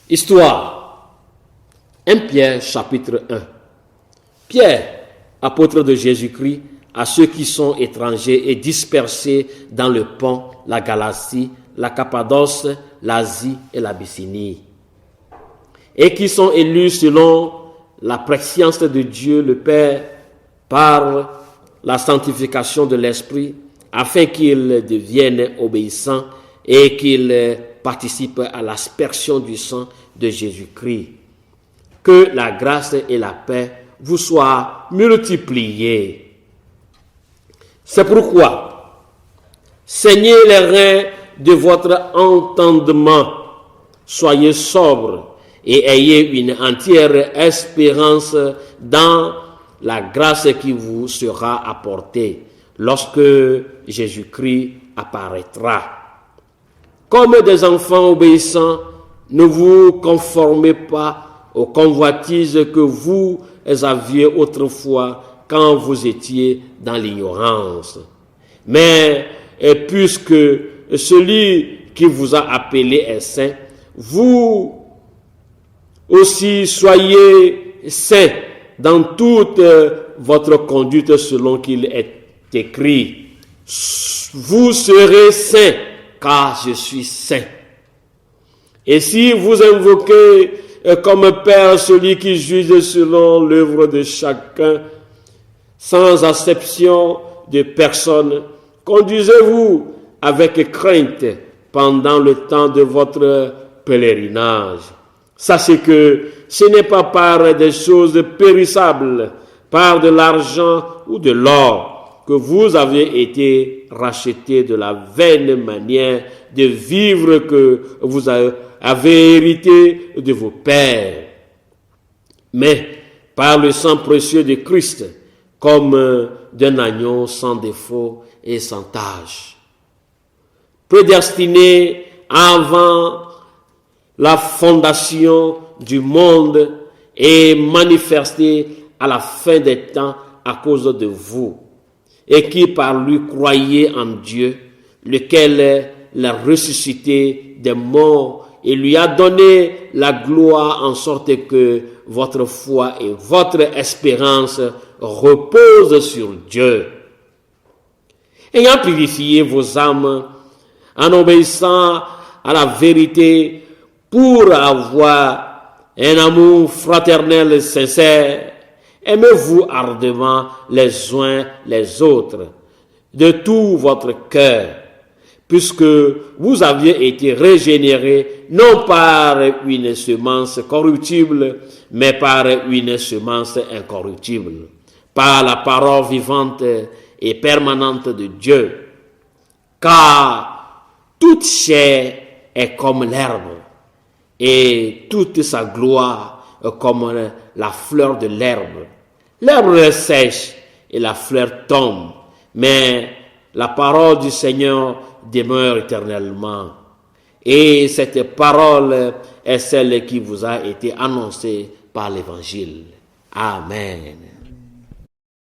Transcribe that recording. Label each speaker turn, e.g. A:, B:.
A: Histoire. 1 Pierre chapitre 1. Pierre, apôtre de Jésus-Christ, à ceux qui sont étrangers et dispersés dans le Pont, la Galatie, la Cappadoce, l'Asie et la Bithynie, et qui sont élus selon la prescience de Dieu le Père par la sanctification de l'Esprit, afin qu'ils deviennent obéissants et qu'ils participent à l'aspersion du sang de Jésus-Christ. Que la grâce et la paix vous soient multipliées. C'est pourquoi, saignez les reins de votre entendement, soyez sobres et ayez une entière espérance dans la grâce qui vous sera apportée lorsque Jésus-Christ apparaîtra. Comme des enfants obéissants, ne vous conformez pas aux convoitises que vous aviez autrefois quand vous étiez dans l'ignorance. Mais puisque celui qui vous a appelé est saint, vous aussi soyez saints dans toute votre conduite selon qu'il est écrit. Vous serez saints car je suis saint. Et si vous invoquez comme Père celui qui juge selon l'œuvre de chacun, sans acception de personne, conduisez-vous avec crainte pendant le temps de votre pèlerinage. Sachez que ce n'est pas par des choses périssables, par de l'argent ou de l'or, que vous avez été rachetés de la vaine manière de vivre que vous avez hérité de vos pères, mais par le sang précieux de Christ, comme d'un agneau sans défaut et sans tache, prédestiné avant la fondation du monde et manifesté à la fin des temps à cause de vous, et qui par lui croyez en Dieu, lequel l'a ressuscité des morts et lui a donné la gloire, en sorte que votre foi et votre espérance reposent sur Dieu. Ayant purifié vos âmes en obéissant à la vérité pour avoir un amour fraternel sincère, aimez-vous ardemment les uns les autres de tout votre cœur, puisque vous aviez été régénérés non par une semence corruptible, mais par une semence incorruptible, par la parole vivante et permanente de Dieu. Car toute chair est comme l'herbe, et toute sa gloire comme la fleur de l'herbe. L'herbe sèche et la fleur tombe, mais la parole du Seigneur demeure éternellement. Et cette parole est celle qui vous a été annoncée par l'Évangile. Amen.